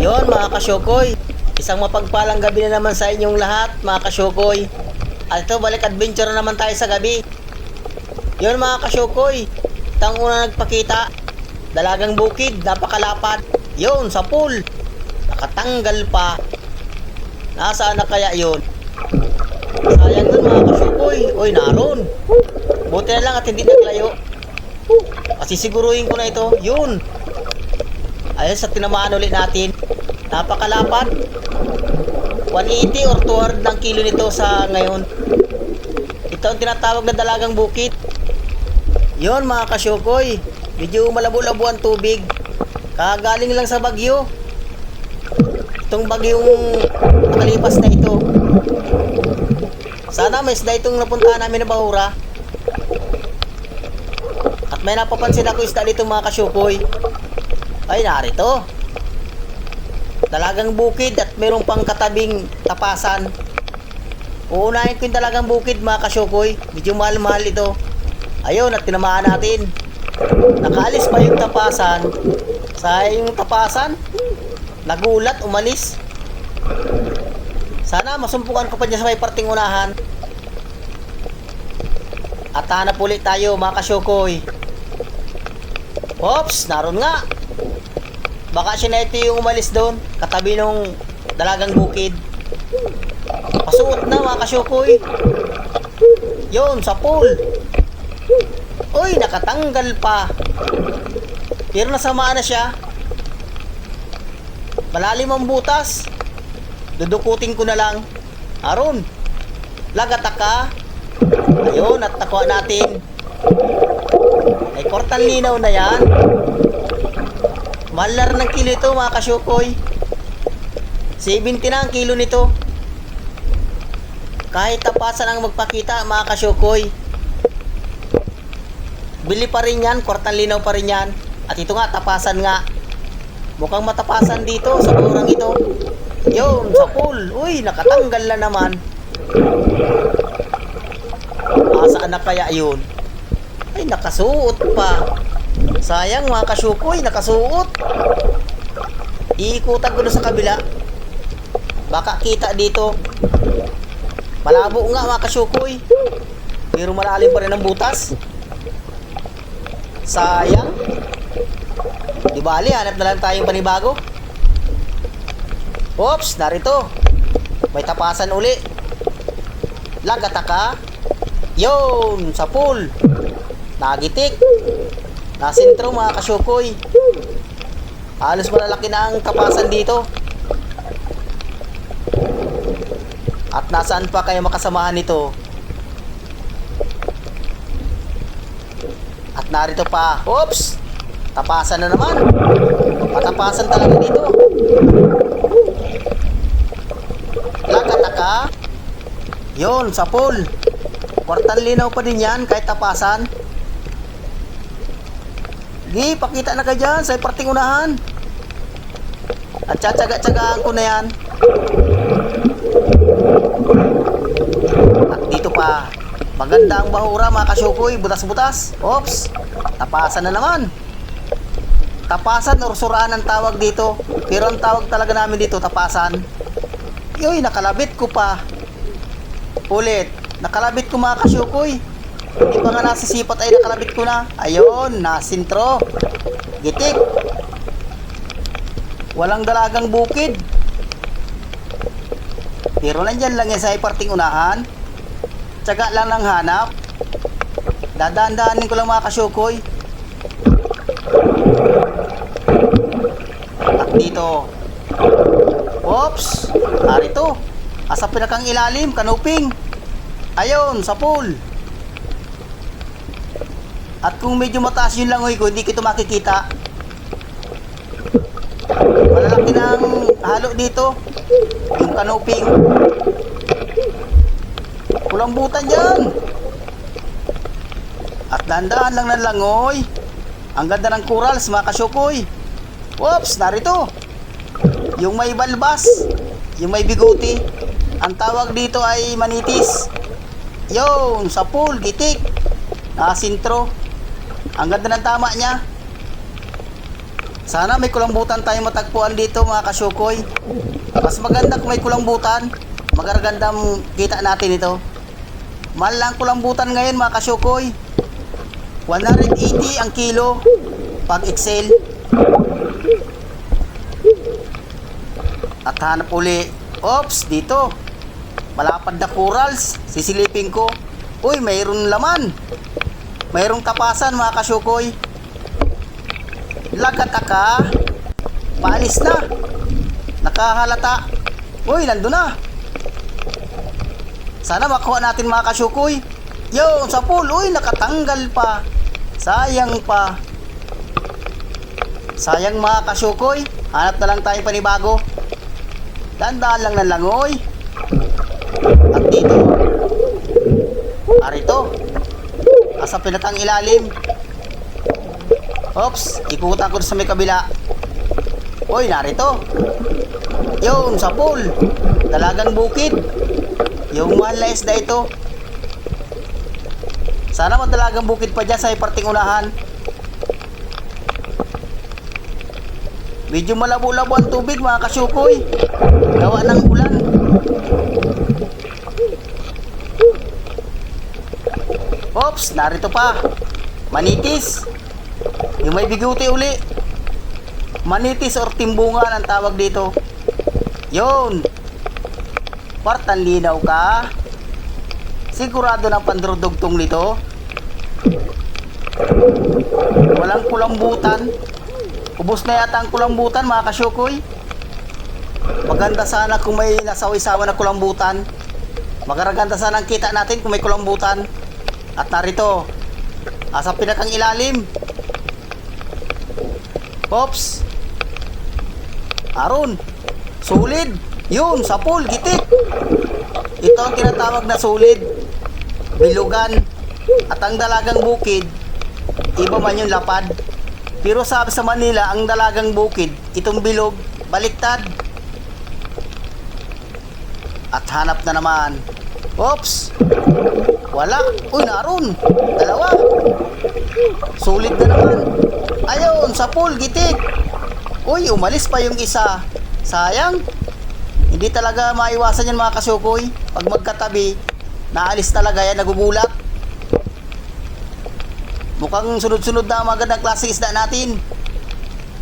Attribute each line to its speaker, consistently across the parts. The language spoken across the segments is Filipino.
Speaker 1: Yon mga kasyokoy, isang mapagpalang gabi na naman sa inyong lahat mga kasyokoy. At ito, balik adventure na naman tayo sa gabi. Yon mga kasyokoy, itang una nagpakita, dalagang bukid, napakalapad. Yon, sa pool, nakatanggal pa. Nasaan na kaya yon? Sayang dun mga kasyokoy. Uy, naroon. Buti na lang at hindi naglayo. Kasi siguruhin ko na ito. Yun. Ayun, sa tinamaan ulit natin. Napakalapad. 180 or 200 ng kilo nito sa ngayon. Ito ang tinatawag na dalagang bukid. Yun mga kasyokoy, medyo malabo-labo ang tubig. Kagaling lang sa bagyo. Itong bagyong nakalipas na ito. Sana may isda itong napuntahan namin na bahura. At may napapansin ako isda dito mga kasyokoy. Ay, narito. Dalagang bukid at mayroong pang katabing tapasan. Uunahin ko yung dalagang bukid mga kasyokoy. Medyo mahal-mahal ito. Ayun, at tinamaan natin. Nakaalis pa yung tapasan. Sa yung tapasan, nagulat, umalis. Sana masumpukan ko pa niya sa may parting unahan. At hanap ulit tayo mga kasyokoy. Oops, naroon nga. Baka siya na ito yung umalis doon, katabi nung dalagang bukid. Pasuot na mga kasyokoy. Yun, sa pool. Uy, nakatanggal pa. Pero nasamaan na siya. Malalim ang butas. Dudukutin ko na lang. Aron, lagataka. Ayun, at nakuha natin. Ay, kortan linaw na yan. Mahal na rin ng kilo ito mga kasyokoy. 70 na ang kilo nito. Kahit tapasan ang magpakita mga kasyokoy, bili pa rin yan, kwartang linaw pa rin yan. At ito nga, tapasan nga. Mukhang matapasan dito sa burang ito. Yun, sa pool. Uy, nakatanggal na naman. Saan na kaya yun? Ay, nakasuot pa. Sayang mga kasyokoy, nakasuot. Iikutan ko na sa kabila. Baka kita dito. Malabo nga mga kasyokoy, pero malalim pa rin ang butas. Sayang. Di bali, hanap na lang tayong panibago. Oops, narito. May tapasan uli. Lagataka. Yun, sa pool. Nagitik. Nasintro mga kasyokoy. Halos malalaki na ang tapasan dito. At nasaan pa kaya makasamahan nito? At narito pa. Oops! Tapasan na naman. Patapasan talaga dito. Lagataka. Yun, sa pool. Kwartan linaw pa din yan kahit tapasan. Gi, pakita na ka dyan sa parting unahan. At tsatsaga-tsagaan ko na yan. At dito pa, maganda ang bahura mga kasyokoy, butas-butas. Oops, tapasan na naman. Tapasan or suraan ang tawag dito. Pero ang tawag talaga namin dito, tapasan. Yoy, nakalabit ko pa. Ulit, nakalabit ko mga kasyokoy. Hindi pa nga nasisipat ay nakalabit ko na. Ayun, nasintro. Gitik. Walang dalagang bukid. Pero nandyan lang yan sa parting unahan. Tsaga lang ng hanap. Dadaan-daanin ko lang mga kasyokoy. At dito. Oops, narito. Asa pinakang ilalim, kanuping. Ayun, sa pool. At kung medyo mataas yung langoy ko, hindi ko makikita. Malalaki ng halo dito. Yung kanuping. Kulang butan dyan. At dandaan lang ng langoy. Ang ganda ng corals mga kasyokoy. Oops, narito. Yung may balbas. Yung may bigoti. Ang tawag dito ay manitis. Yun, sa pool, gitik. Nakasintro. Ang ganda ng tama niya. Sana may kulambutan tayong matagpuan dito mga kasyukoy. Mas maganda kung may kulambutan. Magagandang kita natin ito. Mahal lang kulambutan ngayon mga kasyukoy. 180 ang kilo pag Excel. At hanap uli. Oops, dito. Malapad na corals. Sisilipin ko. Uy, mayroon laman. Mayroong tapasan mga kasyukoy. Lagat ka. Paalis na. Nakahalata. Uy, nandun na. Sana makuha natin mga kasyukoy. Yo, sa pool. Uy, nakatanggal pa. Sayang pa. Sayang mga kasyukoy. Hanap na lang tayo panibago. Dandaan lang na langoy. At dito. Arito. Asa pinatang ilalim. Oops, ikutan ko sa may kabila. Uy, narito. Yun, sa pool. Dalagang bukid. Yung mahal na isda ito. Sana madalagang bukid pa dyan sa parting unahan. Medyo malabo-labo ang tubig mga kasyukoy. Gawa ng ulan. Oops, narito pa. Manitis. Yung may biguti uli. Manitis or timbungan ang tawag dito. Yun. Partan linaw ka. Sigurado ng pandrodugtong nito. Walang kulambutan. Ubus na yata ang kulambutan mga kasyukoy. Maganda sana kung may nasawi-sawa na kulambutan. Magaganda sana ang kita natin kung may kulambutan. At narito. Asa pinakang ilalim. Oops. Aron. Sulid. Yun, sa pool, gitik. Ito ang tinatawag na sulid. Bilugan. At ang dalagang bukid, iba man yung lapad. Pero sabi sa Manila, ang dalagang bukid, itong bilog, baliktad. At hanap na naman. Oops. Wala. Uy, naroon. Dalawa. Sulit na naman. Ayun, sa pool, gitik. Uy, umalis pa yung isa. Sayang. Hindi talaga maiwasan yan mga kasyukoy. Pag magkatabi, naalis talaga yan, nagugulat. Mukhang sunod-sunod na magandang klaseng isda natin.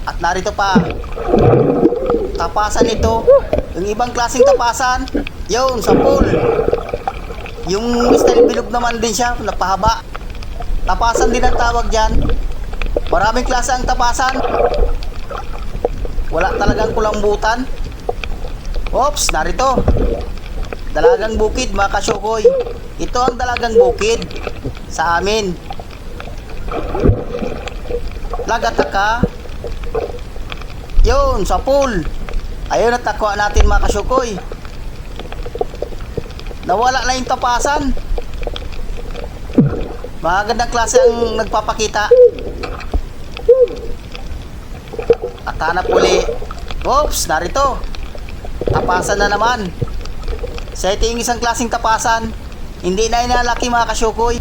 Speaker 1: At narito pa. Tapasan ito. Yung ibang klaseng tapasan. Yun, sa pool. Yung style bilog naman din siya, napahaba. Tapasan din ang tawag dyan. Maraming klase ang tapasan. Wala talagang kulambutan. Oops, narito. Dalagang bukid mga kasyukoy. Ito ang dalagang bukid sa amin. Lagat ka. Yun, sa pool. Ayun, natakwa natin mga kasyukoy. Nawala na yung tapasan. Magandang klase ang nagpapakita. At hanap uli. Oops, narito. Tapasan na naman. Sa ito yung isang klaseng tapasan. Hindi na inalaki mga kasyukoy.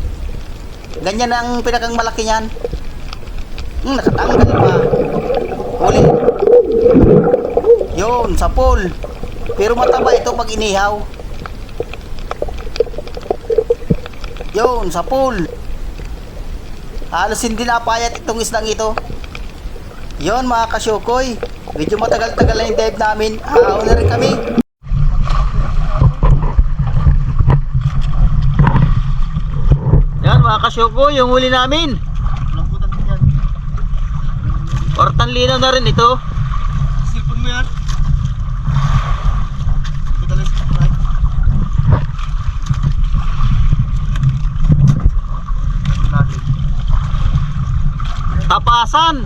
Speaker 1: Ganyan ang pinakang malaki niyan. Nakatanggal pa. Uli. Yun, sa pool. Pero mataba ito pag inihaw. Yun, sa pool. Halos hindi napayat itong islang ito. Yun mga kasyukoy. Medyo matagal-tagal na yung dive namin. Ahon na rin kami. Yan mga kasyukoy, yung huli namin. Portan linaw na rin ito.
Speaker 2: Silpon mo yan.
Speaker 1: Tapasan.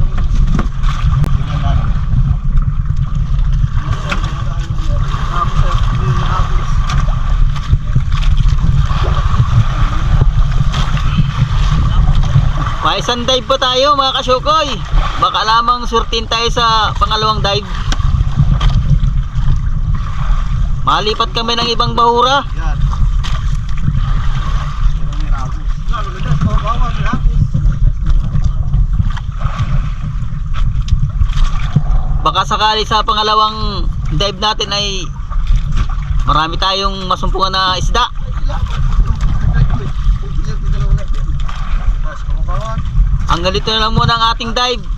Speaker 1: May isang dive pa tayo mga kasyukoy. Baka lamang surtin tayo sa pangalawang dive. Malipat kami ng ibang bahura.
Speaker 2: Yan. May rabos. Lalo na dyan. Bawa may rabos.
Speaker 3: baka sakali sa pangalawang dive natin ay marami tayong masumpungan na isda. Hanggang dito na lang muna ang ating dive.